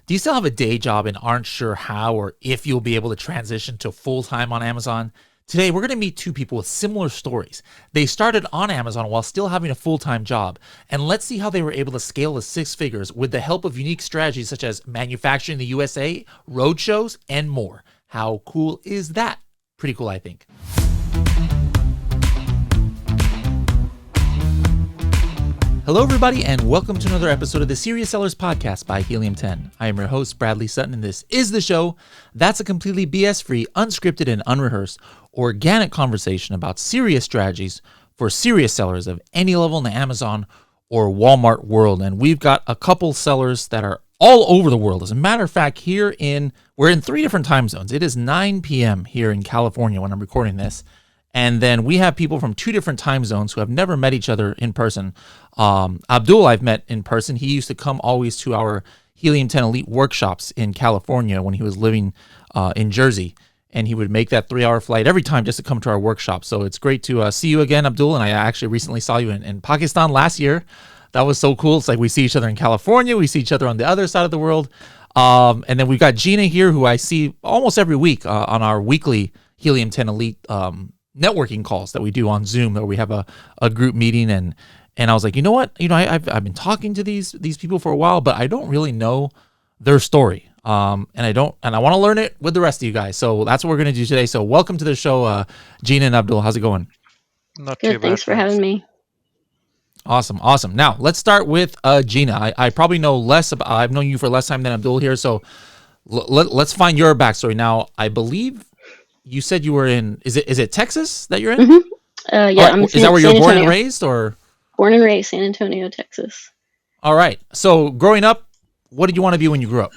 Do you still have a day job and aren't sure how or if you'll be able to transition to full time on Amazon? Today, we're going to meet two people with similar stories. They started on Amazon while still having a full time job, and let's see how they were able to scale to six figures with the help of unique strategies such as manufacturing in the USA, roadshows, and more. How cool is that? Pretty cool, I think. Hello, everybody, and welcome to another episode of the Serious Sellers Podcast by Helium 10. I am your host, Bradley Sutton, and this is the show that's a completely BS-free, unscripted, and unrehearsed, organic conversation about serious strategies for serious sellers of any level in the Amazon or Walmart world. And we've got a couple sellers that are all over the world. As a matter of fact, we're in three different time zones. It is 9 p.m. here in California when I'm recording this. And then we have people from two different time zones who have never met each other in person. Abdul, I've met in person. He used to come always to our Helium 10 Elite workshops in California when he was living in Jersey. And he would make that 3-hour flight every time just to come to our workshop. So it's great to see you again, Abdul. And I actually recently saw you in Pakistan last year. That was so cool. It's like we see each other in California. We see each other on the other side of the world. And then we've got Gina here, who I see almost every week on our weekly Helium 10 Elite networking calls that we do on Zoom, where we have a group meeting. And I was like, you know what? I've been talking to these people for a while, but I don't really know their story. And I want to learn it with the rest of you guys. So that's what we're going to do today. So welcome to the show, Gina and Abdul. How's it going? Not Good, too bad. thanks for having me. Awesome. Now let's start with Gina. I probably know less about. I've known you for less time than Abdul here. So let's find your backstory. Now, I believe you said you were in. Is it Texas that you're in? Mm-hmm. Yeah, right. Is that where you were born and raised, or? Born and raised, San Antonio, Texas. All right. So growing up, what did you want to be when you grew up?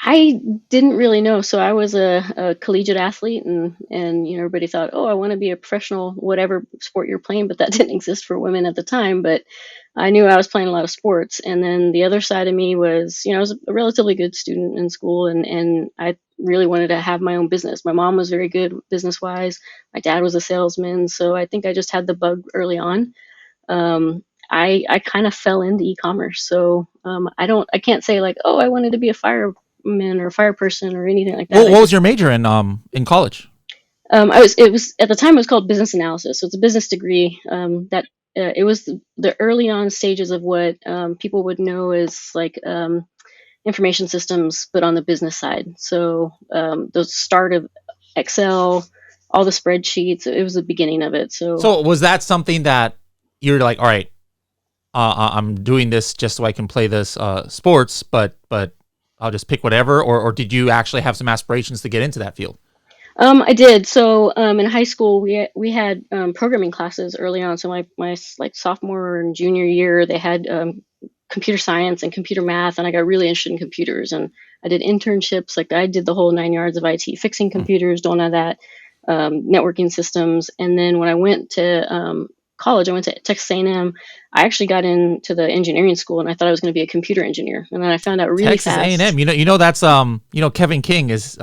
I didn't really know. So I was a collegiate athlete, and everybody thought, oh, I want to be a professional, whatever sport you're playing, but that didn't exist for women at the time. But I knew I was playing a lot of sports. And then the other side of me was, I was a relatively good student in school, and I really wanted to have my own business. My mom was very good business wise. My dad was a salesman. So I think I just had the bug early on. I kind of fell into e-commerce. So I can't say like, oh, I wanted to be a fireman or a fire person or anything like that. What was your major in college? It was at the time it was called business analysis. So it's a business degree it was the early on stages of what people would know as like information systems, but on the business side. So the start of Excel, all the spreadsheets, it was the beginning of it. So was that something that you're like, all right, I'm doing this just so I can play this sports, but I'll just pick whatever, or did you actually have some aspirations to get into that field? I did. So in high school, we had programming classes early on. So my like sophomore and junior year, they had computer science and computer math, and I got really interested in computers. And I did internships. Like I did the whole 9 yards of IT, fixing computers, doing all that, networking systems. And then when I went to college, I went to Texas A&M. I actually got into the engineering school, and I thought I was going to be a computer engineer. And then I found out really fast. Texas A&M. That's Kevin King is.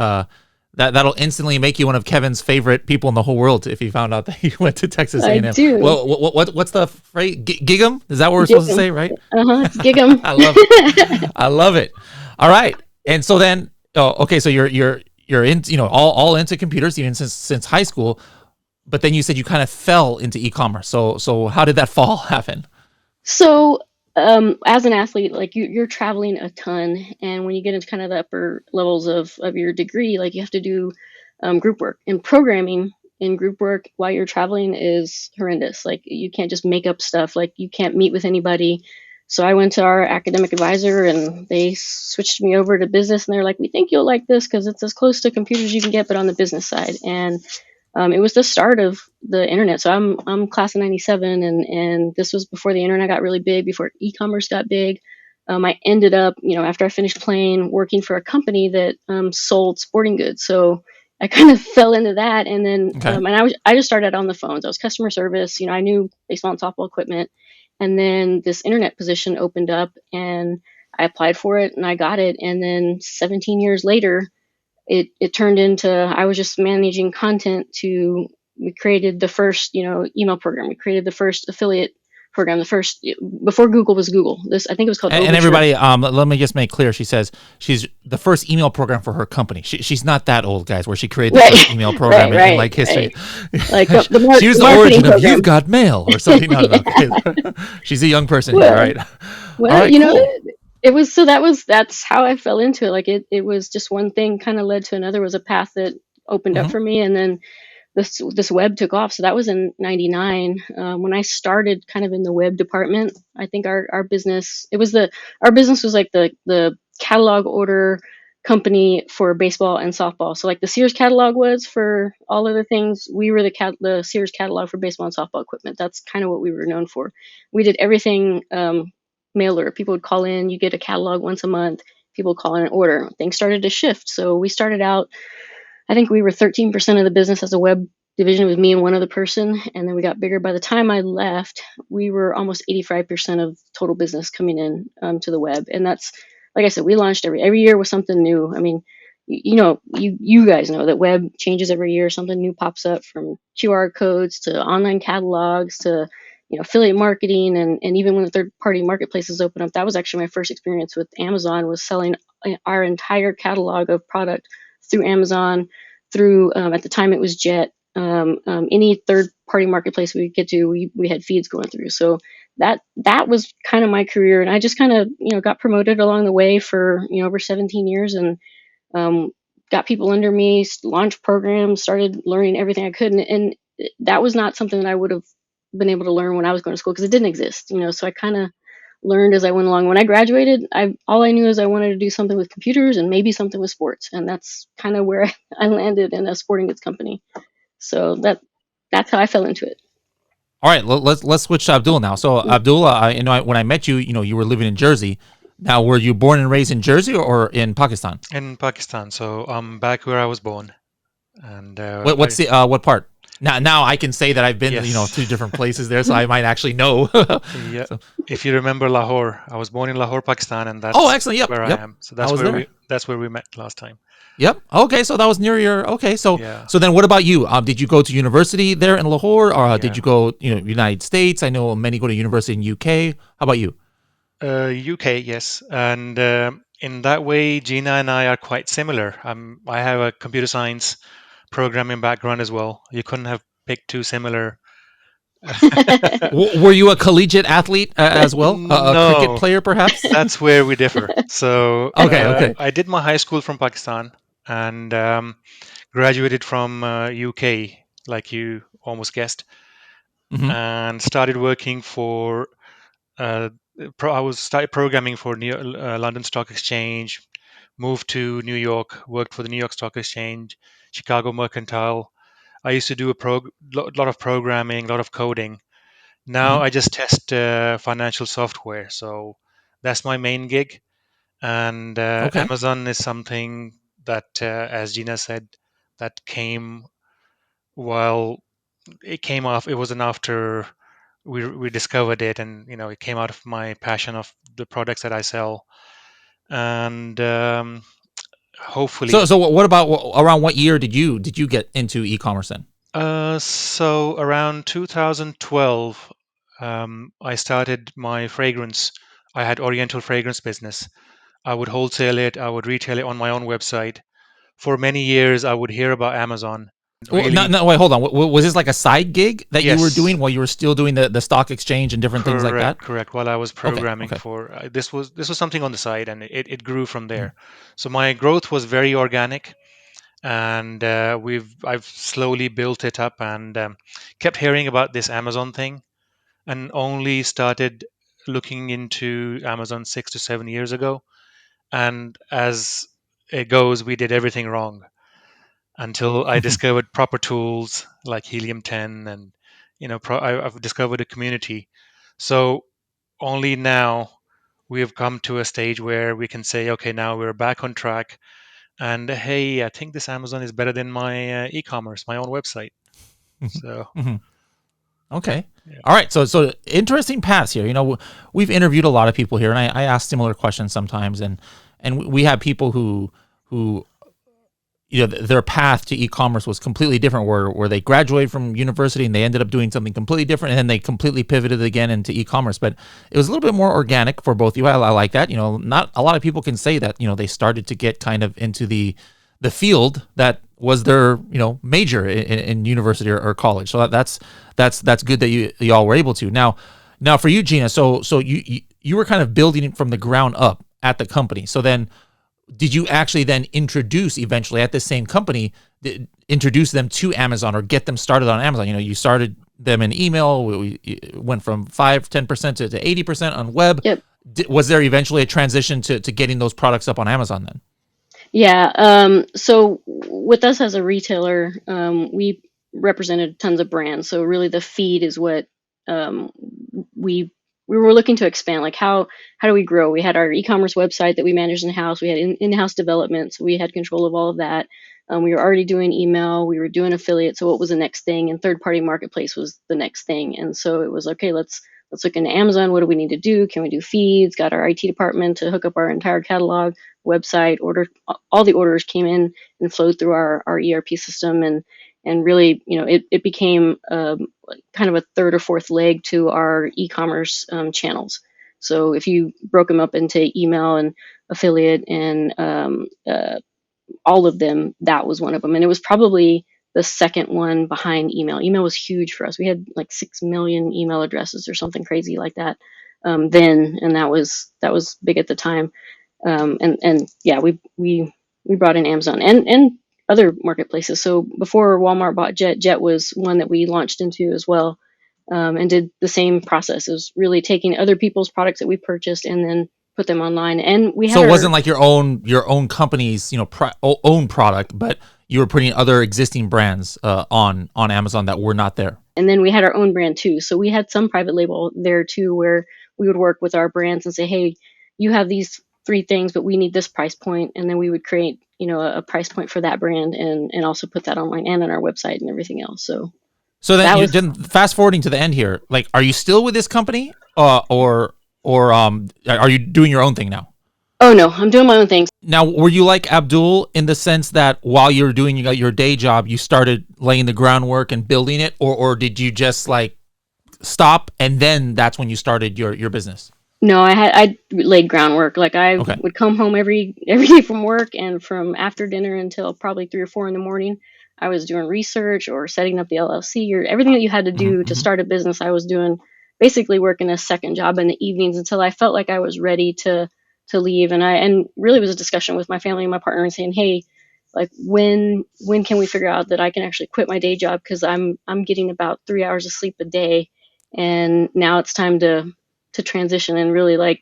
That'll instantly make you one of Kevin's favorite people in the whole world if he found out that he went to Texas A&M. I do. Well, what's the phrase? Gig 'em? Is that what we're supposed to say, right? Gig 'em. I love it. I love it. All right. And so then, okay, so you're in, all into computers even since high school, but then you said you kind of fell into e-commerce. So how did that fall happen? So as an athlete, like you're traveling a ton, and when you get into kind of the upper levels of your degree, like you have to do group work, and programming in group work while you're traveling is horrendous. Like you can't just make up stuff. Like you can't meet with anybody. So I went to our academic advisor, and they switched me over to business, and they're like, we think you'll like this because it's as close to computers as you can get, but on the business side. And it was the start of the internet. So I'm class of 97, and this was before the internet got really big, before e-commerce got big. I ended up, after I finished playing, working for a company that sold sporting goods. So I kind of fell into that. And then and I just started on the phones. I was customer service. I knew baseball and softball equipment. And then this internet position opened up, and I applied for it, and I got it. And then 17 years later, it turned into, I was just managing content we created the first, email program. We created the first affiliate program. The first, before Google was Google. I think it was called And Overture. everybody, let me just make clear. She says she's the first email program for her company. She's not that old, guys, where she created the first email program in like history. Like she was the origin of You've Got Mail or something. No. Okay. She's a young person here. All right. Well, all right, cool. It was, that's how I fell into it. Like it was just one thing kind of led to another, was a path that opened up for me. And then this web took off. So that was in 99. When I started kind of in the web department, I think our business, our business was like the catalog order company for baseball and softball. So like the Sears catalog was for all other things, we were the Sears catalog for baseball and softball equipment. That's kind of what we were known for. We did everything mailer. People would call in, you get a catalog once a month. People call in an order. Things started to shift. So we started out, I think we were 13% of the business as a web division. It was me and one other person. And then we got bigger. By the time I left, we were almost 85% of total business coming in to the web. And that's, like I said, we launched every year with something new. I mean, you guys know that web changes every year. Something new pops up, from QR codes to online catalogs to affiliate marketing, and even when the third-party marketplaces open up. That was actually my first experience with Amazon, was selling our entire catalog of product through Amazon, through at the time it was Jet. Any third-party marketplace we could get to, we had feeds going through. So that was kind of my career, and I just kind of got promoted along the way for over 17 years, and got people under me, launched programs, started learning everything I could, and that was not something that I would have been able to learn when I was going to school, because it didn't exist. So I kind of learned as I went along. When I graduated, all I knew is I wanted to do something with computers and maybe something with sports, and that's kind of where I landed in a sporting goods company. So that's how I fell into it. All right, let's switch to Abdullah now. So Abdullah, when I met you, you were living in Jersey. Now, were you born and raised in Jersey or in Pakistan? In Pakistan, so I'm back where I was born. And what part? Now I can say that I've been, Yes. 2 different places there, so I might actually know. Yeah. So- If you remember Lahore, I was born in Lahore, Pakistan, and that's excellent. Yep, where yep. I am. So I was there. that's where we met last time. Yep. Okay, so that was near your. Okay, so Yeah. so then what about you? Did you go to university there in Lahore, or did Yeah. you go, United States? I know many go to university in UK. How about you? UK, yes. And in that way, Gina and I are quite similar. I have a computer science programming background as well. You couldn't have picked two similar. Were you a collegiate athlete as well? A cricket No, player, perhaps? that's where we differ. So Okay. I did my high school from Pakistan and graduated from UK, like you almost guessed, Hmm. and started working for. Uh, started programming for London Stock Exchange, moved to New York, worked for the New York Stock Exchange, Chicago Mercantile. I used to do lot of programming, a lot of coding. Now Hmm. I just test financial software, so that's my main gig. And Okay. Amazon is something that, as Gina said, that came while it came off. It wasn't after we discovered it, and it came out of my passion of the products that I sell, and hopefully. So what about around what year did you get into e-commerce then? So around 2012, I started my fragrance. I had Oriental fragrance business. I would wholesale it. I would retail it on my own website. For many years, I would hear about Amazon. Well, Really, no, wait, hold on. Was this like a side gig that you were yes, doing while you were still doing the stock exchange and different things like that? correct. While I was Okay. programming Okay. for this was something on the side, and it grew from Mhm. there. So my growth was very organic, and I've slowly built it up, and kept hearing about this Amazon thing, and only started looking into Amazon 6 to 7 years ago. And as it goes, we did everything wrong until I discovered proper tools like Helium 10, and I've discovered a community. So only now we have come to a stage where we can say, okay, now we're back on track. And hey, I think this Amazon is better than my e-commerce, my own website. So Mhm. Okay. yeah, All right. So interesting paths here. We've interviewed a lot of people here, and I ask similar questions sometimes, and we have people who their path to e-commerce was completely different, where they graduated from university and they ended up doing something completely different, and then they completely pivoted again into e-commerce. But it was a little bit more organic for both of you. I like that. Not a lot of people can say that they started to get kind of into the field that was their major in university or college. So that's good that you all were able to. Now for you, Gina, so you were kind of building it from the ground up at the company. So then, did you actually then introduce eventually at the same company, introduce them to Amazon or get them started on Amazon? You started them in email. We went from 5-10% to 80% on web. Yep. Was there eventually a transition to getting those products up on Amazon then? Yeah. So with us as a retailer, we represented tons of brands. So really, the feed is what we were looking to expand. Like how do we grow? We had our e-commerce website that we managed in house. We had in-house development, so we had control of all of that. We were already doing email. We were doing affiliate. So what was the next thing? And third-party marketplace was the next thing. And so it was okay. Let's look into Amazon. What do we need to do? Can we do feeds? Got our IT department to hook up our entire catalog website. Order all the orders came in and flowed through our ERP system, and really, it became kind of a third or fourth leg to our e-commerce channels. So if you broke them up into email and affiliate and all of them, that was one of them. And it was probably the second one behind email. Email was huge for us. We had like 6 million email addresses or something crazy like that then, and that was big at the time. And yeah, we brought in Amazon and other marketplaces. So before Walmart bought Jet was one that we launched into as well, and did the same process. It was really taking other people's products that we purchased and then put them online. And we had So it wasn't like your own company's own product, but you were putting other existing brands on Amazon that were not there. And then we had our own brand too. So we had some private label there too, where we would work with our brands and say, hey, you have these 3 things, but we need this price point. And then we would create, a price point for that brand and also put that online and on our website and everything else. So then fast forwarding to the end here, like, are you still with this company or are you doing your own thing now? Oh no, I'm doing my own thing. Now, were you like Abdul in the sense that while you were doing your day job, you started laying the groundwork and building it, or did you just like stop and then that's when you started your business? No, I laid groundwork. Like I would come home every day from work, and from after dinner until probably 3 or 4 in the morning, I was doing research or setting up the LLC or everything that you had to do to start a business. I was doing basically working a second job in the evenings until I felt like I was ready to leave. And really it was a discussion with my family and my partner and saying, hey, like when can we figure out that I can actually quit my day job, because I'm getting about 3 hours of sleep a day, and now it's time to transition and really, like,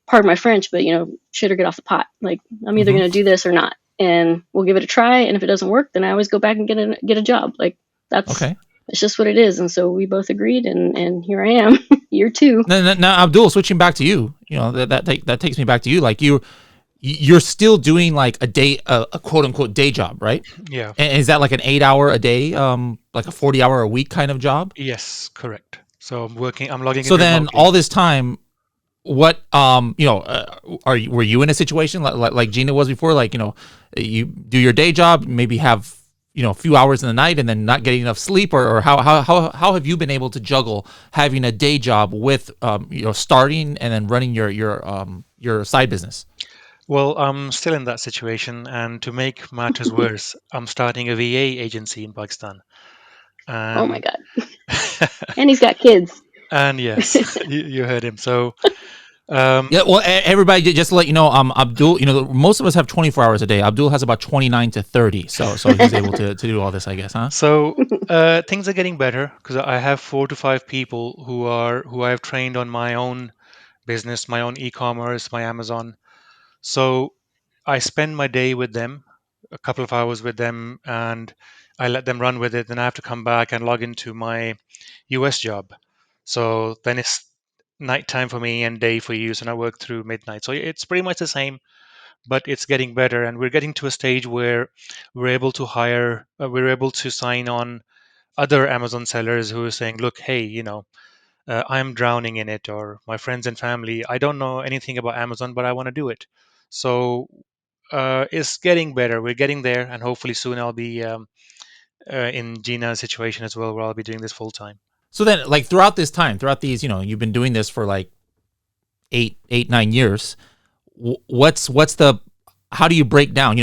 pardon my French, but shit or get off the pot. Like, I'm either going to do this or not, and we'll give it a try. And if it doesn't work, then I always go back and get a job. Like it's just what it is. And so we both agreed, and here I am, year 2. Now, Abdul, switching back to you, that takes me back to you. Like you're still doing like a quote unquote day job, right? Yeah. And is that like an 8-hour a day, like a 40-hour a week kind of job? Yes, correct. So I'm logging in. So then remotely. all this time, what were you in a situation like Gina was before? Like, you do your day job, maybe have a few hours in the night and then not getting enough sleep, or how have you been able to juggle having a day job with starting and then running your side business? Well, I'm still in that situation, and to make matters worse, I'm starting a VA agency in Pakistan. Oh my God. And he's got kids. And yes, you heard him. So Yeah, well, everybody, just to let you know, Abdul, most of us have 24 hours a day. Abdul has about 29 to 30, so he's able to do all this, I guess, huh? So things are getting better because I have 4 to 5 people who I have trained on my own business, my own e-commerce, my Amazon. So I spend my day with them, a couple of hours with them, and I let them run with it. Then I have to come back and log into my US job. So then it's nighttime for me and day for you, and I work through midnight. So it's pretty much the same, but it's getting better, and we're getting to a stage where we're able to sign on other Amazon sellers who are saying, look, hey, I'm drowning in it, or my friends and family, I don't know anything about Amazon, but I want to do it. So is getting better. We're getting there, and hopefully soon I'll be in Gina's situation as well, where I'll be doing this full time. So then, like throughout this time, throughout these, you've been doing this for like 9 years. What's the how do you break down?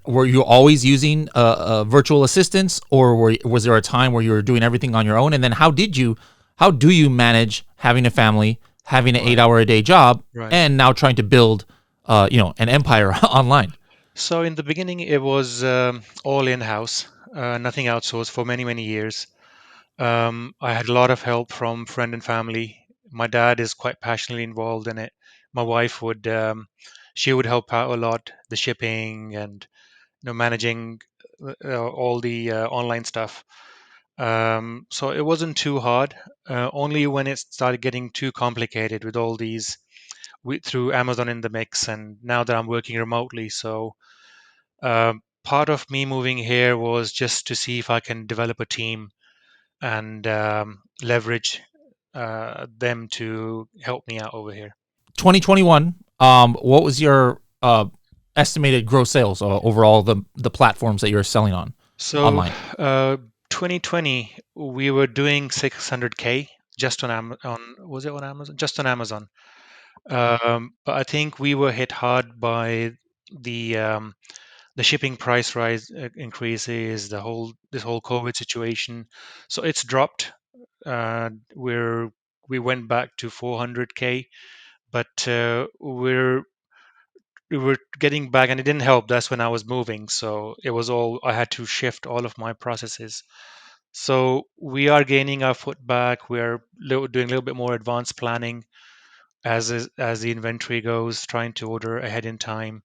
Were you always using virtual assistants, or was there a time where you were doing everything on your own? And then how do you manage having a family, having an Right. 8 hour a day job, Right. and now trying to build, an empire online? So in the beginning, it was all in-house, nothing outsourced for many, many years. I had a lot of help from friend and family. My dad is quite passionately involved in it. My wife she would help out a lot, the shipping and managing all the online stuff. So it wasn't too hard. Only when it started getting too complicated with all these, through Amazon in the mix, and now that I'm working remotely, so part of me moving here was just to see if I can develop a team and leverage them to help me out over here. 2021. What was your estimated gross sales overall, the platforms that you're selling on So, online? 2020, we were doing 600K just on was it on Amazon? Just on Amazon. But I think we were hit hard by the um, the shipping price rise increases, this whole COVID situation. So it's dropped. We went back to 400K, but we were getting back, and it didn't help. That's when I was moving, so it was all I had to shift all of my processes. So we are gaining our foot back. We are doing a little bit more advanced planning as the inventory goes, trying to order ahead in time.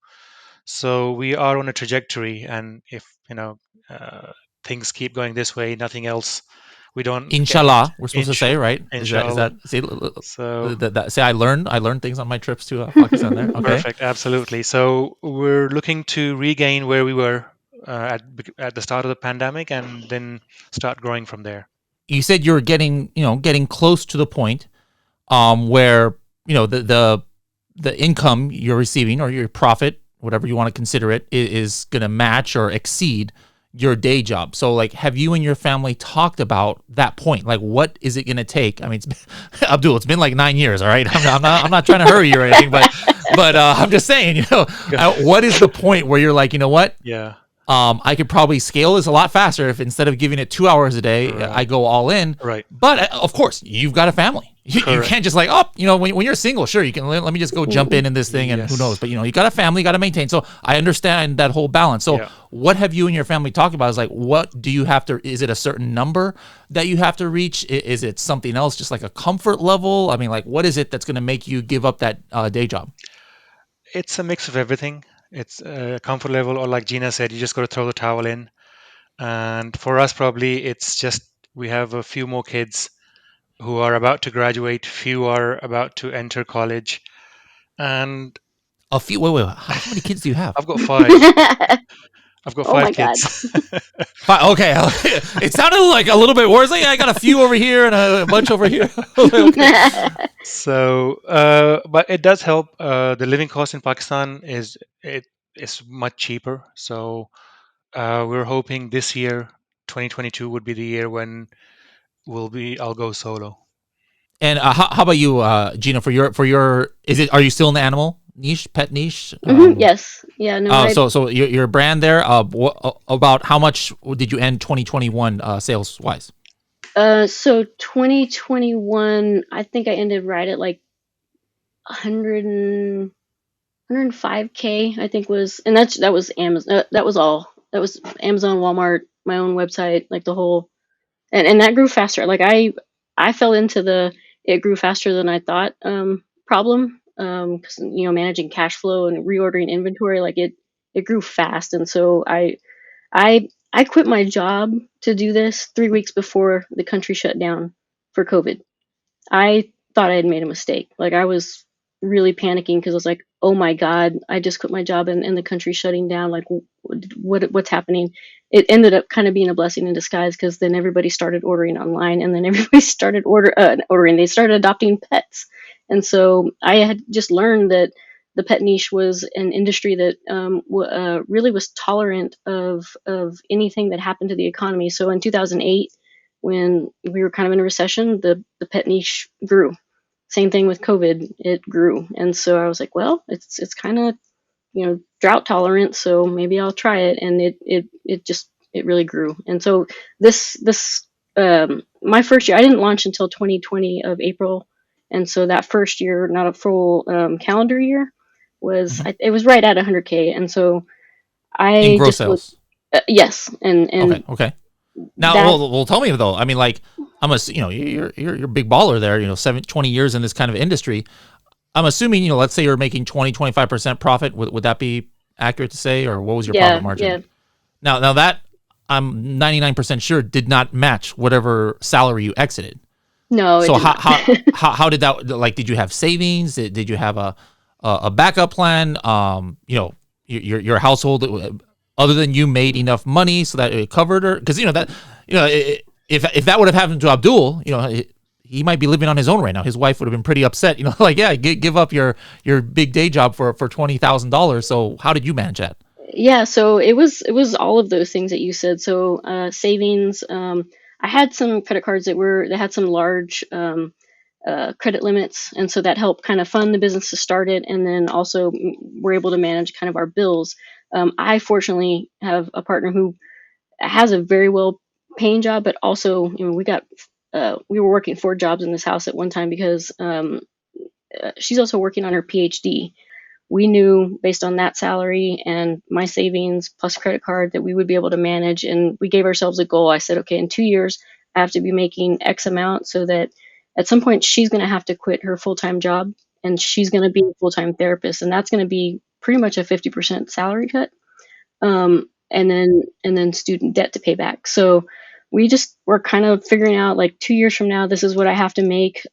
So we are on a trajectory, and if uh, things keep going this way, nothing else, we don't get hit. Inshallah, we're supposed to say, right? Is Inshallah. that say So say I learned things on my trips to Pakistan there. Okay. perfect, absolutely. So we're looking to regain where we were at the start of the pandemic, and then start growing from there. You said you were getting close to the point where the income you're receiving, or your profit, whatever you want to consider it, is going to match or exceed your day job. So like, have you and your family talked about that point? Like, what is it going to take? I mean, Abdul, it's been like 9 years. All right. I'm not trying to hurry you or anything, but I'm just saying, what is the point where you're like, you know what? Yeah. I could probably scale this a lot faster if, instead of giving it 2 hours a day, Right. I go all in. Right. But of course, you've got a family. You Correct. can't just like, when you're single, sure, you can let me just go jump in this thing, and who Yes. knows. But you got a family, you got to maintain. So I understand that whole balance. So Yeah. what have you and your family talked about? Is like, what do you have to? Is it a certain number that you have to reach? Is it something else, just like a comfort level? I mean, like, what is it that's going to make you give up that day job? It's a mix of everything. It's a comfort level, or like Gina said, you just got to throw the towel in. And for us, probably it's just we have a few more kids who are about to graduate, few are about to enter college, and A few. Wait. How many kids do you have? I've got five. I've got Oh five my God. kids. Five. Okay. It sounded like a little bit worse. Like, I got a few over here and a bunch over here. Okay. So, but it does help. The living cost in Pakistan is much cheaper. So we're hoping this year, 2022, would be the year when I'll go solo. And how about you, Gina? For your, are you still in the animal niche, pet niche? Yes. Yeah. No. So your brand there. About how much did you end 2021 sales wise? So 2021, I think I ended right at like 100 105K, I think was, and that was Amazon. That was all. That was Amazon, Walmart, my own website, like the whole, and that grew faster. Like I fell into the it grew faster than I thought problem. 'Cause, managing cash flow and reordering inventory, like it grew fast, and so I quit my job to do this 3 weeks before the country shut down for COVID. I thought I had made a mistake. Like I was really panicking because I was like, "Oh my God, I just quit my job and the country shutting down. Like, what's happening?" It ended up kind of being a blessing in disguise because then everybody started ordering online, and then everybody started ordering. They started adopting pets, and so I had just learned that the pet niche was an industry that really was tolerant of anything that happened to the economy. So in 2008, when we were kind of in a recession, the pet niche grew. Same thing with COVID, it grew. And so I was like, well, it's kind of, drought tolerant, so maybe I'll try it. And it really grew. And so this my first year, I didn't launch until 2020 of April. And so that first year, not a full calendar year, was Mhm. it was right at 100K. And so In I gross just sales. yes, and Okay. Now, that well, tell me though. I mean, like, you're a big baller there. 20 years in this kind of industry. I'm assuming, let's say you're making 25% profit. Would that be accurate to say, or what was your profit yeah. margin? Now that I'm 99% sure did not match whatever salary you exited. No, it So did not. how did that, like, did you have savings? Did you have a backup plan? Your household, other than you, made enough money so that it covered her? Because if that would have happened to Abdul, he might be living on his own right now. His wife would have been pretty upset. Like, yeah, give up your big day job for $20,000. So how did you manage that? Yeah, so it was all of those things that you said. So savings. I had some credit cards that had some large credit limits, and so that helped kind of fund the business to start it, and then also we're able to manage kind of our bills. I fortunately have a partner who has a very well paying job, but also we were working 4 jobs in this house at one time because she's also working on her PhD. We knew based on that salary and my savings plus credit card that we would be able to manage. And we gave ourselves a goal. I said, okay, in 2 years, I have to be making X amount so that at some point she's going to have to quit her full time job and she's going to be a full time therapist. And that's going to be pretty much a 50% salary cut. And then student debt to pay back. So we just were kind of figuring out like 2 years from now, this is what I have to make,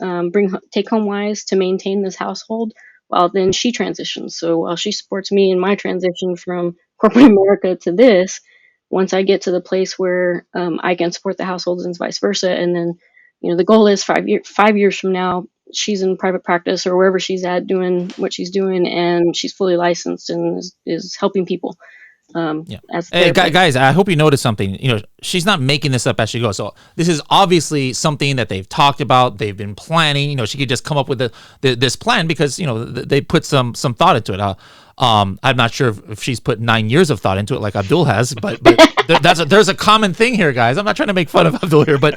take home wise to maintain this household while then she transitions. So while she supports me in my transition from corporate America to this, once I get to the place where I can support the households and vice versa, and then the goal is 5 years from now, she's in private practice or wherever she's at doing what she's doing, and she's fully licensed and is helping people. Yeah. As a Hey, therapist. guys, I hope you noticed something. She's not making this up as she goes. So this is obviously something that they've talked about. They've been planning. She could just come up with this plan because they put some thought into it. I'm not sure if she's put 9 years of thought into it like Abdul has, but there's a common thing here, guys. I'm not trying to make fun of Abdul here, but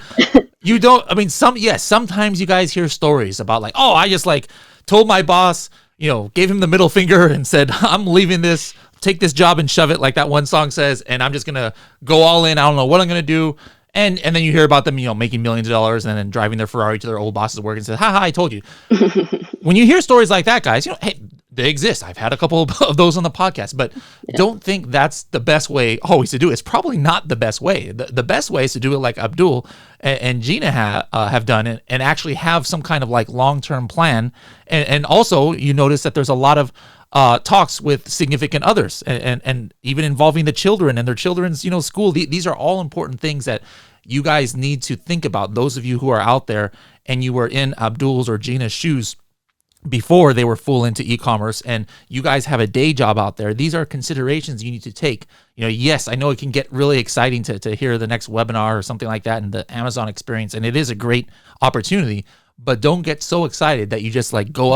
you don't. I mean, sometimes you guys hear stories about like, oh, I just like told my boss, gave him the middle finger and said, I'm leaving this. Take this job and shove it, like that one song says, and I'm just gonna go all in. I don't know what I'm gonna do. And then you hear about them, making millions of dollars and then driving their Ferrari to their old boss's work and say, "Ha ha, I told you." When you hear stories like that, guys, hey, they exist. I've had a couple of those on the podcast, but don't think that's the best way always to do it. It's probably not the best way. The best way is to do it like Abdul and Gina have done it, and actually have some kind of like long-term plan. And also, you notice that there's a lot of talks with significant others and even involving the children and their children's school. These are all important things that you guys need to think about. Those of you who are out there and you were in Abdul's or Gina's shoes before they were full into e-commerce, and you guys have a day job out there, these are considerations you need to take. Yes, I know it can get really exciting to hear the next webinar or something like that and the Amazon experience, and it is a great opportunity, but don't get so excited that you just like go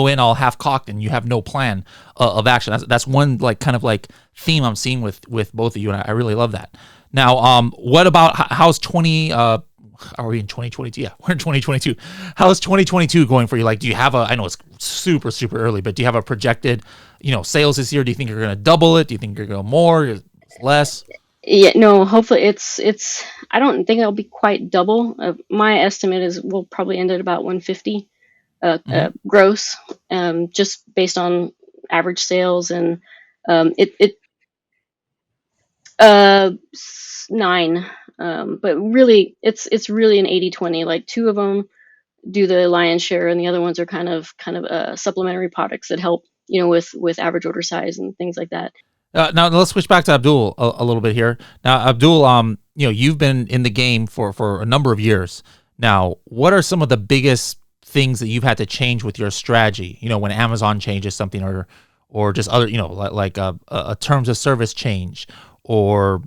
in all half cocked and you have no plan of action. That's one like kind of like theme I'm seeing with both of you, and I really love that. Now, what about how's 20? Are we in 2022? Yeah, we're in 2022. How's 2022 going for you? Like, do you have I know it's super early, but do you have a projected sales this year? Do you think you're going to double it? Do you think you're going to go more, less? Yeah, no, hopefully it's I don't think it'll be quite double. My estimate is we'll probably end at about 150 gross, just based on average sales, and it 9. But really, it's really an 80/20. Like 2 of them do the lion's share, and the other ones are kind of supplementary products that help, with average order size and things like that. Now let's switch back to Abdul a little bit here. Now, Abdul, you've been in the game for a number of years. Now, what are some of the biggest things that you've had to change with your strategy, when Amazon changes something, or just other, like a terms of service change, or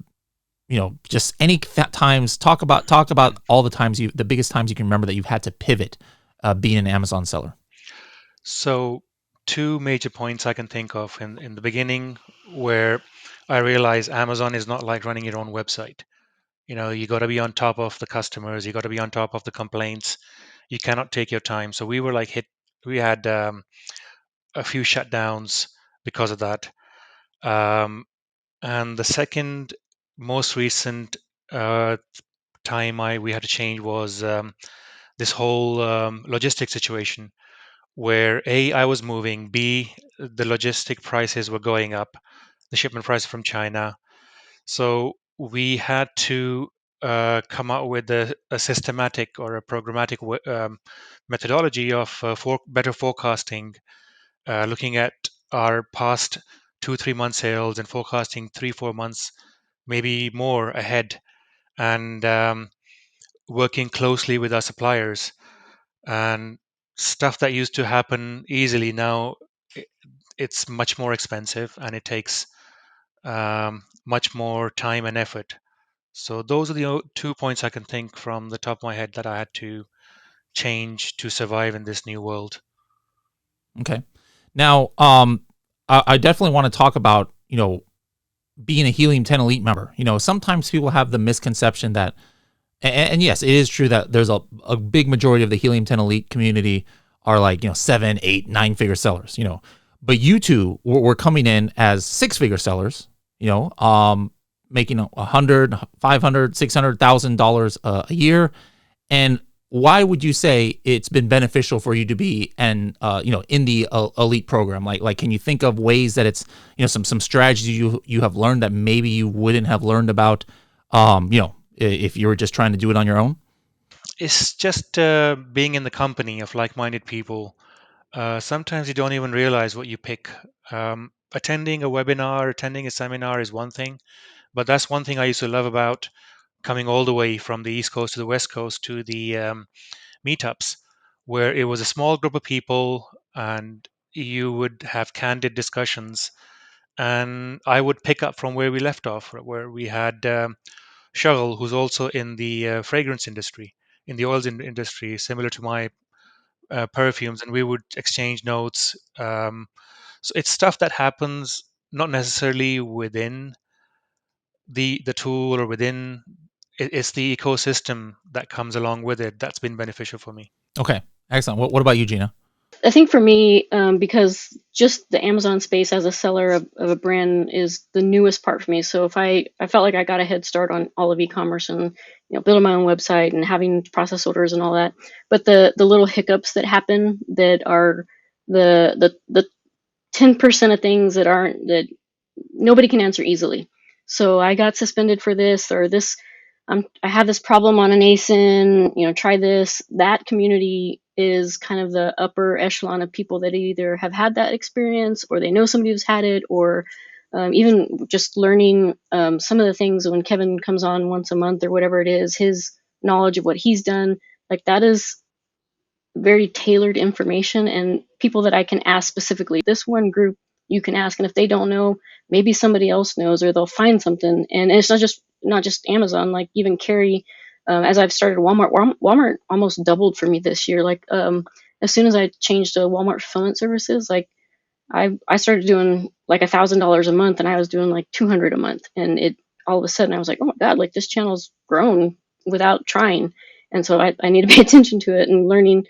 just any times. Talk about all the times the biggest times you can remember that you've had to pivot, being an Amazon seller. So, two major points I can think of in the beginning where I realized Amazon is not like running your own website. You got to be on top of the customers, you got to be on top of the complaints. You cannot take your time. So we were like we had a few shutdowns because of that. Um, and the second most recent uh, time we had to change was this whole logistic situation where A, I was moving, B, the logistic prices were going up, the shipment prices from China. So we had to come out with a systematic or a programmatic methodology of better forecasting, looking at our past 2 3 month sales and forecasting 3 4 months, maybe more ahead, and working closely with our suppliers. And stuff that used to happen easily now, i- it's much more expensive and it takes much more time and effort. So those are the 2 points I can think from the top of my head that I had to change to survive in this new world. Okay. Now, I definitely want to talk about, being a Helium 10 Elite member. Sometimes people have the misconception that, and yes, it is true that there's a big majority of the Helium 10 Elite community are like, 7, 8, 9-figure sellers, but you two were coming in as 6-figure sellers, making 100, 500, $600,000 a year. And why would you say it's been beneficial for you to be in the elite program? Like, can you think of ways that it's, some strategies you have learned that maybe you wouldn't have learned about, if you were just trying to do it on your own? It's just being in the company of like-minded people. Sometimes you don't even realize what you pick. Attending a webinar, attending a seminar is one thing, but that's one thing I used to love about coming all the way from the East Coast to the West Coast to the meetups, where it was a small group of people and you would have candid discussions. And I would pick up from where we left off, where we had Cheryl, who's also in the fragrance industry, in the oils industry, similar to my perfumes, and we would exchange notes. So it's stuff that happens not necessarily within the tool or within it's the ecosystem that comes along with it that's been beneficial for me. Okay, excellent. What about you, Gina? I think for me, because just the Amazon space as a seller of a brand is the newest part for me. So if I felt like I got a head start on all of e-commerce and building my own website and having process orders and all that. But the little hiccups that happen that are the 10% of things that nobody can answer easily. So I got suspended for this or this. I have this problem on an ASIN. Try this. That community is kind of the upper echelon of people that either have had that experience or they know somebody who's had it, or even just learning some of the things when Kevin comes on once a month or whatever it is, his knowledge of what he's done. Like that is very tailored information and people that I can ask specifically. This one group you can ask, and if they don't know, maybe somebody else knows, or they'll find something. And it's not just Amazon. Like even Carrie, as I've started Walmart almost doubled for me this year. Like as soon as I changed to Walmart fulfillment services, like I started doing like $1,000 a month, and I was doing like 200 a month, and it all of a sudden I was like, oh my god, like this channel's grown without trying. And so I need to pay attention to it and learning.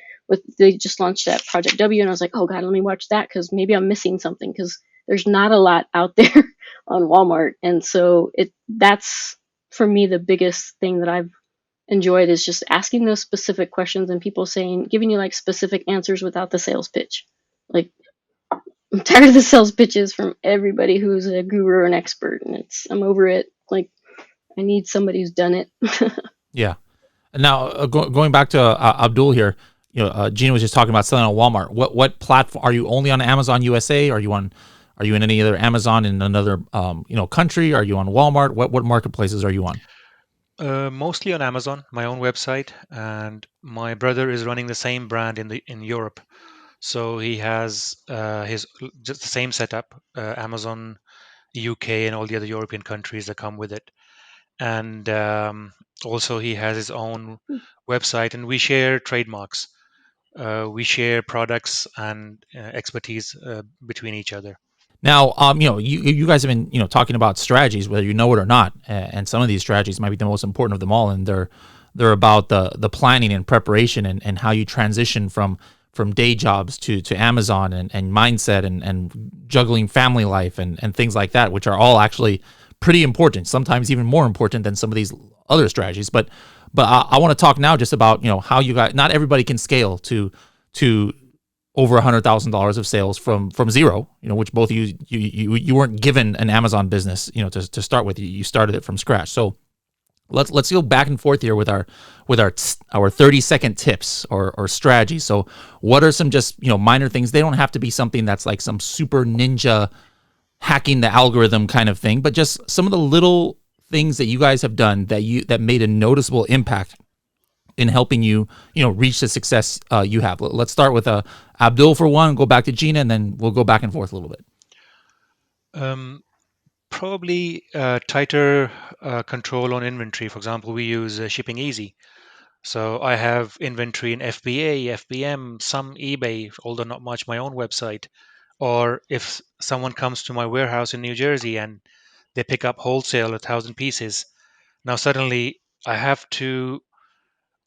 They just launched that Project W, and I was like, oh god, let me watch that because maybe I'm missing something because there's not a lot out there on Walmart. And so that's for me the biggest thing that I've enjoyed is just asking those specific questions and people giving you like specific answers without the sales pitch. Like I'm tired of the sales pitches from everybody who's a guru or an expert, and I'm over it. Like I need somebody who's done it. Yeah. Now, going back to Abdul here, Gina was just talking about selling on Walmart. What platform are you only on? Amazon USA? Are you in any other Amazon in another country? Are you on Walmart? What marketplaces are you on? Mostly on Amazon, my own website, and my brother is running the same brand in Europe. So he has his just the same setup, Amazon UK and all the other European countries that come with it, and also he has his own website, and we share trademarks. We share products and expertise between each other. Now, you guys have been, talking about strategies, whether you know it or not, and some of these strategies might be the most important of them all, and they're about the planning and preparation and how you transition from day jobs to Amazon and mindset and juggling family life and things like that, which are all actually pretty important, sometimes even more important than some of these other strategies. But I want to talk now just about how you guys. Not everybody can scale to over $100,000 of sales from zero, which both of you weren't given an Amazon business, to start with. You started it from scratch. So let's go back and forth here with our 30-second tips or strategies. So what are some just minor things? They don't have to be something that's like some super ninja hacking the algorithm kind of thing, but just some of the little things that you guys have done that made a noticeable impact in helping you, reach the success you have. Let's start with Abdul for one, go back to Gina, and then we'll go back and forth a little bit. Um, Probably tighter control on inventory. For example, we use Shipping Easy. So I have inventory in FBA, FBM, some eBay, although not much, my own website. Or if someone comes to my warehouse in New Jersey and they pick up wholesale 1,000 pieces, now suddenly I have to,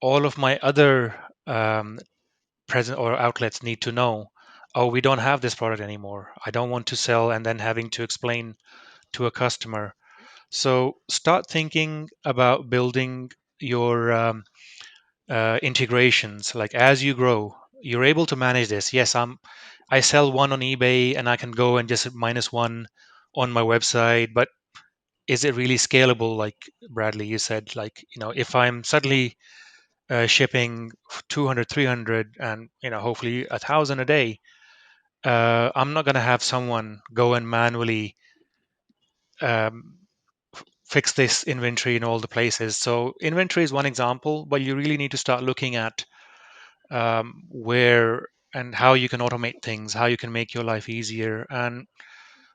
all of my other present or outlets need to know, oh, we don't have this product anymore. I don't want to sell and then having to explain to a customer. So start thinking about building your integrations. Like as you grow, you're able to manage this. Yes, I sell one on eBay and I can go and just minus one on my website, but is it really scalable? Like Bradley, you said, like, if I'm suddenly shipping 200, 300, and, hopefully 1,000 a day, I'm not going to have someone go and manually um, fix this inventory in all the places. So inventory is one example, but you really need to start looking at where and how you can automate things, how you can make your life easier. And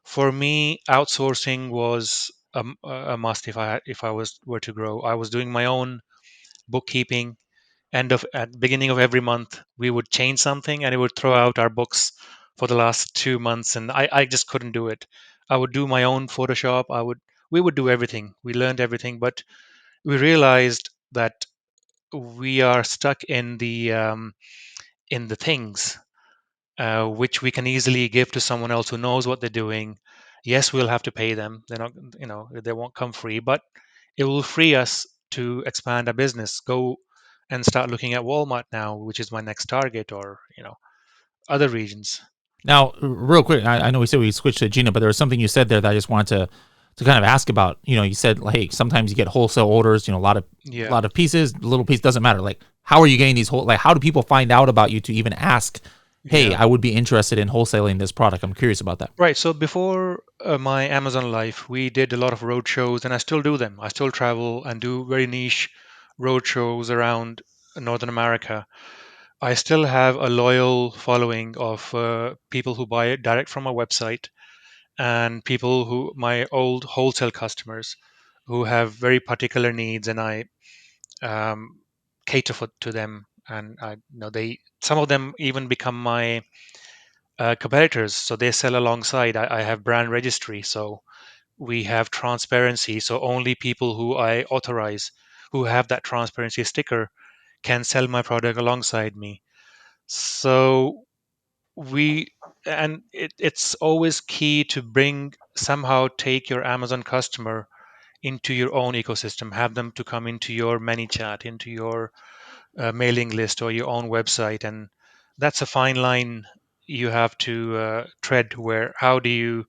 for me, outsourcing was a must if I were to grow. I was doing my own bookkeeping. At beginning of every month, we would change something, and it would throw out our books for the last 2 months, and I just couldn't do it. I would do my own Photoshop. We would do everything. We learned everything, but we realized that we are stuck in the things which we can easily give to someone else who knows what they're doing. Yes, we'll have to pay them. They're not, they won't come free, but it will free us to expand our business, go and start looking at Walmart now, which is my next target, or, other regions. Now, real quick, I know we said we switched to Gina, but there was something you said there that I just wanted to kind of ask about. You said, like, hey, sometimes you get wholesale orders, a Yeah. lot of pieces, little piece doesn't matter. Like, how are you getting these how do people find out about you to even ask, hey, Yeah. I would be interested in wholesaling this product? I'm curious about that. Right. So before my Amazon life, we did a lot of road shows, and I still do them. I still travel and do very niche road shows around Northern America. I still have a loyal following of people who buy it direct from my website, and people who my old wholesale customers who have very particular needs, and I um, cater to them. And they, some of them even become my competitors, so they sell alongside. I have brand registry, so we have transparency. So only people who I authorize, who have that transparency sticker, can sell my product alongside me. So we and it's always key to bring somehow take your Amazon customer into your own ecosystem, have them to come into your ManyChat, into your mailing list or your own website. And that's a fine line you have to tread, where how do you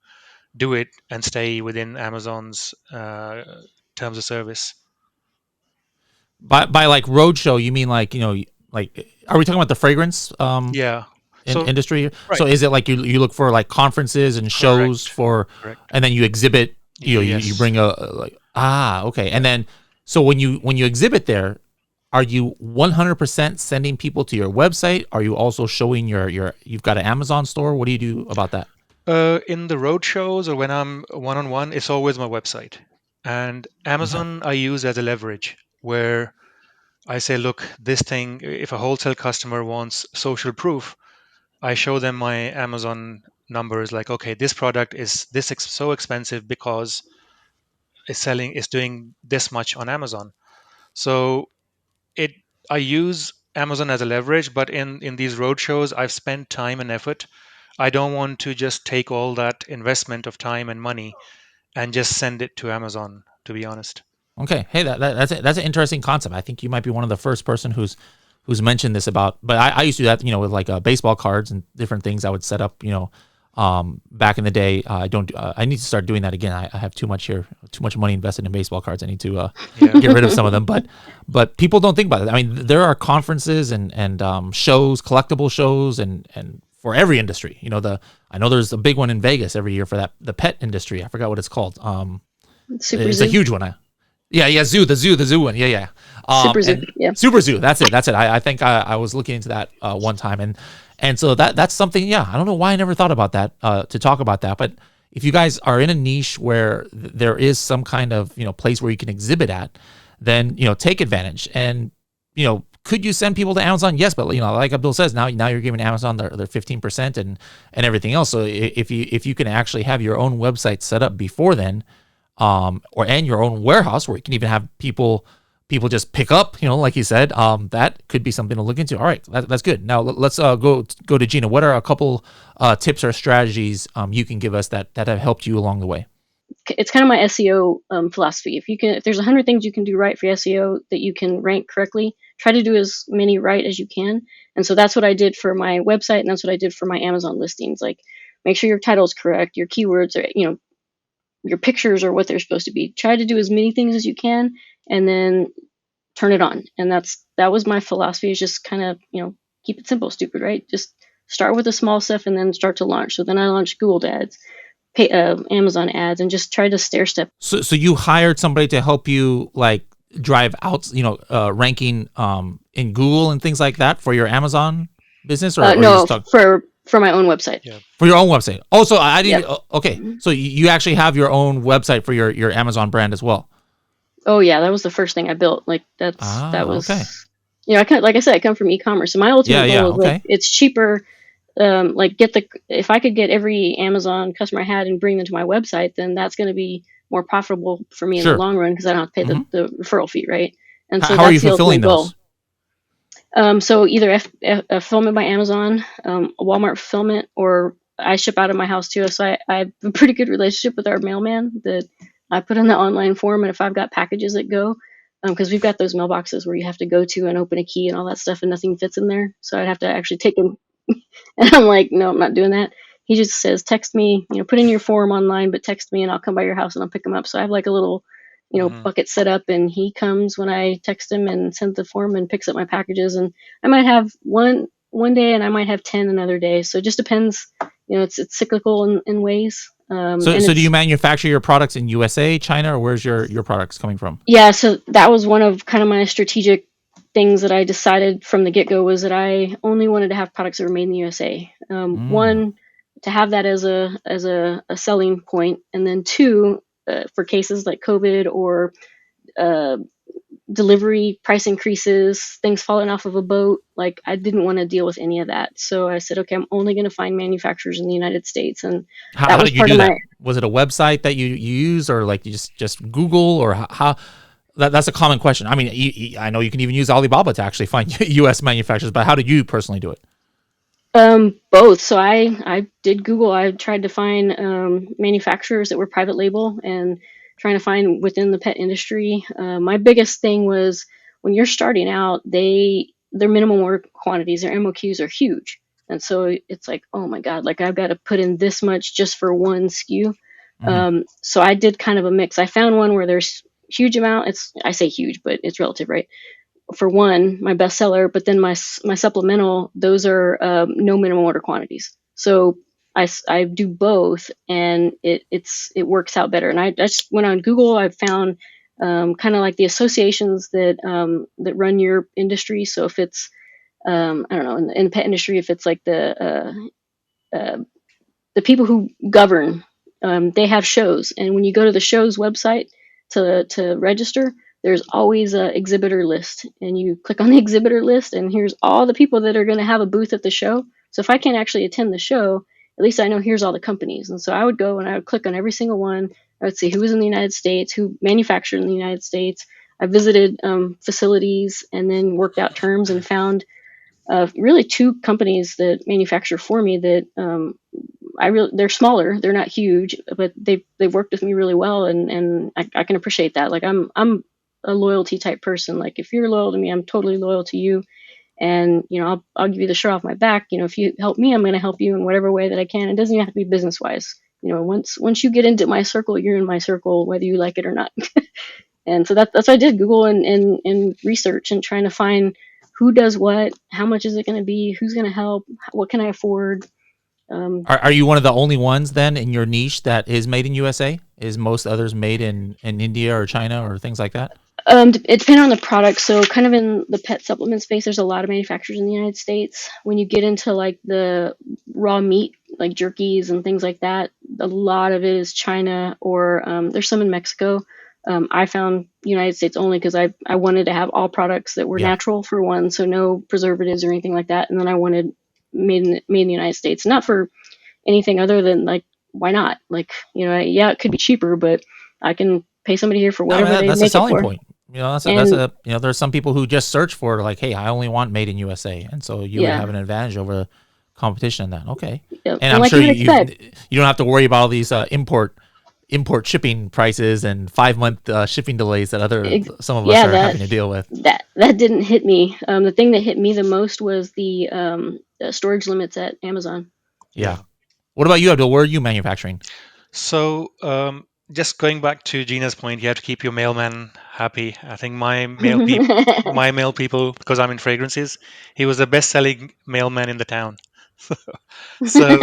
do it and stay within Amazon's terms of service. By like roadshow, you mean like like, are we talking about the fragrance Yeah. So industry? right. So is it like you look for like conferences and shows Correct. for, Correct. and then you exhibit, you Yes. bring a like, okay, and then So when you exhibit there, are you 100% sending people to your website? Are you also showing you've got an Amazon store? What do you do about that? In the road shows or when I'm one on one, it's always my website. And Okay. Amazon I use as a leverage where I say, look, this thing, if a wholesale customer wants social proof, I show them my Amazon numbers like, okay, this product is so expensive because it's doing this much on Amazon. So it I use Amazon as a leverage, but in these road shows, I've spent time and effort. I don't want to just take all that investment of time and money and just send it to Amazon, to be honest. Okay. Hey, that's an interesting concept. I think you might be one of the first person who's mentioned this about. But I used to do that, with like baseball cards and different things. I would set up, back in the day. I don't. I need to start doing that again. I have too much money invested in baseball cards. I need to Yeah. get rid of some of them. But people don't think about it. I mean, there are conferences and shows, collectible shows, and for every industry. I know there's a big one in Vegas every year for the pet industry. I forgot what it's called. Super It's Zoo. a huge one. Yeah, the zoo one. Yeah. Super Zoo. And Yeah. Super Zoo. That's it. I think I was looking into that one time, and so that's something. Yeah, I don't know why I never thought about that to talk about that. But if you guys are in a niche where there is some kind of place where you can exhibit at, then take advantage. And could you send people to Amazon? Yes, but like Abdul says, now you're giving Amazon their 15% and everything else. So if you can actually have your own website set up before then, and your own warehouse where you can even have people just pick up, like you said, that could be something to look into. All right, that's good. Now let's go to Gina. What are a couple tips or strategies you can give us that have helped you along the way? It's kind of my SEO philosophy. If there's 100 things you can do right for SEO that you can rank correctly, try to do as many right as you can. And so that's what I did for my website, and that's what I did for my Amazon listings. Like, make sure your title is correct, your keywords are, your pictures are what they're supposed to be. Try to do as many things as you can, and then turn it on. And that was my philosophy, is just kind of, keep it simple, stupid, right? Just start with the small stuff and then start to launch. So then I launched Google ads, Amazon ads, and just try to stair step. So you hired somebody to help you like drive out, ranking in Google and things like that for your Amazon business, or No, for my own website. Yeah. For your own website. Oh, so I didn't. Yep. Okay, so you actually have your own website for your Amazon brand as well. Oh yeah, that was the first thing I built. Like that was, okay. Like I said, I come from e-commerce, and my ultimate goal is like, it's cheaper. Like if I could get every Amazon customer I had and bring them to my website, then that's going to be more profitable for me in the long run, because I don't have to pay the referral fee, right? And so how are you fulfilling those? So either fulfillment by Amazon, Walmart fulfillment, or I ship out of my house too. So I have a pretty good relationship with our mailman that I put in the online form, and if I've got packages that go, because we've got those mailboxes where you have to go to and open a key and all that stuff, and nothing fits in there. So I'd have to actually take them, and I'm like, no, I'm not doing that. He just says, text me, put in your form online, but text me and I'll come by your house and I'll pick them up. So I have like a little, bucket set up, and he comes when I text him and send the form and picks up my packages. And I might have one day and I might have 10 another day. So it just depends. It's cyclical in ways. So do you manufacture your products in USA, China, or where's your products coming from? Yeah, so that was one of kind of my strategic things that I decided from the get-go, was that I only wanted to have products that were made in the USA. One, to have that as a selling point, and then two, for cases like COVID or delivery price increases, things falling off of a boat, like I didn't want to deal with any of that. So I said, okay, I'm only going to find manufacturers in the United States. And how did you do that? Was it a website that you use, or like you just Google, or how? That's a common question. I mean, I know you can even use Alibaba to actually find U.S. manufacturers, but how did you personally do it? Both. So I did Google. I tried to find manufacturers that were private label, and trying to find within the pet industry. My biggest thing was, when you're starting out, their minimum order quantities, their MOQs are huge. And so it's like, oh my God, like I've got to put in this much just for one SKU. So I did kind of a mix. I found one where there's huge amount. I say huge, but it's relative, right? For one, my bestseller, but then my supplemental, those are no minimum order quantities. So I do both, and it works out better. And I just went on Google. I found kind of like the associations that that run your industry. So if it's I don't know, in the pet industry, if it's like uh, the people who govern, they have shows, and when you go to the show's website to register, there's always a exhibitor list, and you click on the exhibitor list, and here's all the people that are going to have a booth at the show. So if I can't actually attend the show, at least I know here's all the companies. And so I would go and I would click on every single one. I would see who was in the United States, who manufactured in the United States. I visited facilities and then worked out terms and found really two companies that manufacture for me that they're smaller, they're not huge, but they've worked with me really well, and I can appreciate that. Like I'm a loyalty type person. Like if you're loyal to me, I'm totally loyal to you, and I'll give you the shirt off my back. If you help me, I'm going to help you in whatever way that I can. It doesn't even have to be business wise. Once you get into my circle, you're in my circle, whether you like it or not. And so that's what I did, Google and research and trying to find who does what, how much is it going to be, who's going to help, what can I afford. Are you one of the only ones then in your niche that is made in USA? Is most others made in India or China or things like that? It depends on the product. So kind of in the pet supplement space, there's a lot of manufacturers in the United States. When you get into like the raw meat, like jerkies and things like that, a lot of it is China, or there's some in Mexico. I found United States only because I wanted to have all products that were natural, for one, so no preservatives or anything like that. And then I wanted made in the United States, not for anything other than like, why not? Like, it could be cheaper, but I can pay somebody here for whatever they make it for. That's a selling point. There's some people who just search for like, hey, I only want made in USA, and so you would have an advantage over competition in that. Okay, yep. And I'm like sure you don't have to worry about all these import shipping prices and 5-month shipping delays that some of us are having to deal with. That didn't hit me. The thing that hit me the most was the storage limits at Amazon. Yeah. What about you, Abdul? Where are you manufacturing? So just going back to Gina's point, you have to keep your mailman happy. I think my mail people, because I'm in fragrances, he was the best-selling mailman in the town. So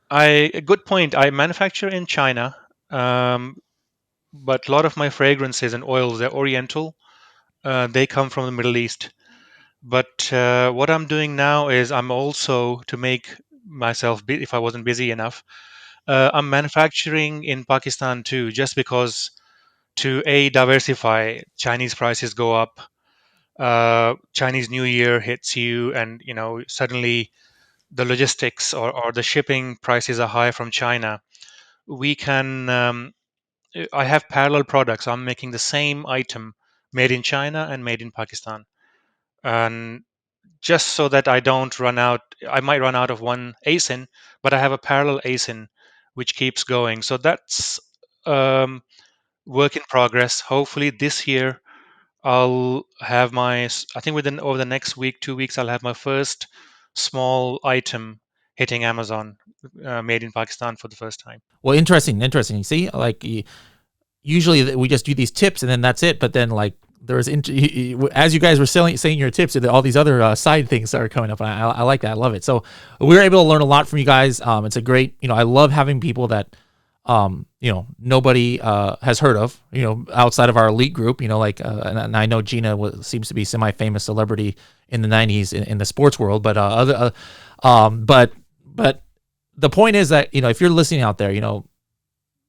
a good point. I manufacture in China, but a lot of my fragrances and oils, they're Oriental. They come from the Middle East. But what I'm doing now is I'm also, to make myself, if I wasn't busy enough, I'm manufacturing in Pakistan too, just because to diversify. Chinese prices go up, Chinese New Year hits you, and suddenly the logistics or the shipping prices are high from China. We can I have parallel products. I'm making the same item made in China and made in Pakistan, and just so that I don't run out. I might run out of one ASIN, but I have a parallel ASIN which keeps going. So that's work in progress. Hopefully this year I'll have I think within over the next week, 2 weeks, I'll have my first small item hitting Amazon, made in Pakistan for the first time. Well, interesting. You see, like usually we just do these tips and then that's it. But then like as you guys were saying your tips, all these other side things started coming up. And I like that. I love it. So we were able to learn a lot from you guys. It's a great, I love having people that, nobody has heard of, outside of our elite group, and I know Gina seems to be semi-famous celebrity in the 90s in the sports world, but but the point is that, if you're listening out there,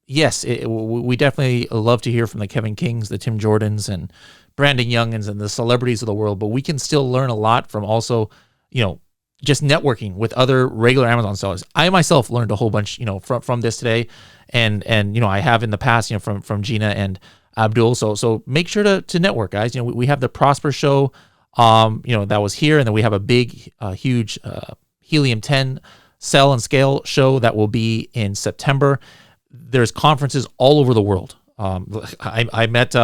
yes, we definitely love to hear from the Kevin Kings, the Tim Jordans, and Brandon Youngins, and the celebrities of the world, but we can still learn a lot from also, just networking with other regular Amazon sellers. I myself learned a whole bunch, from this today, and I have in the past, from Gina and Abdul. So make sure to network, guys. We have the Prosper Show, that was here, and then we have a big, huge Helium 10 Sell and Scale show that will be in September. There's conferences all over the world. I met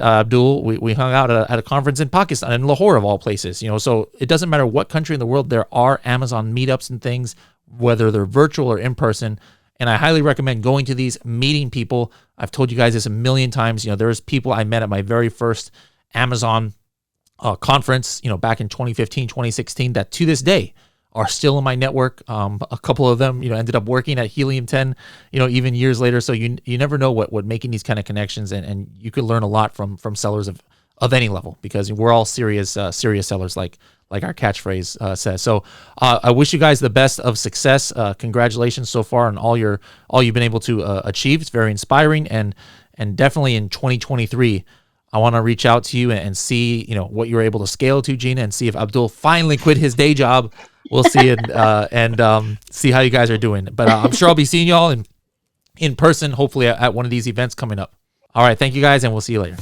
Abdul. We hung out at a conference in Pakistan, in Lahore of all places. So it doesn't matter what country in the world, there are Amazon meetups and things, whether they're virtual or in person. And I highly recommend going to these, meeting people. I've told you guys this a million times. There's people I met at my very first Amazon conference, back in 2015, 2016, that to this day are still in my network. A couple of them, ended up working at Helium 10, even years later. So you never know what making these kind of connections, and you could learn a lot from sellers of any level, because we're all serious sellers, like our catchphrase says. So I wish you guys the best of success. Congratulations so far on all you've been able to achieve. It's very inspiring, and definitely in 2023. I want to reach out to you and see, what you're able to scale to, Gina, and see if Abdul finally quit his day job. We'll see it and see how you guys are doing. But I'm sure I'll be seeing y'all in person, hopefully at one of these events coming up. All right, thank you guys, and we'll see you later.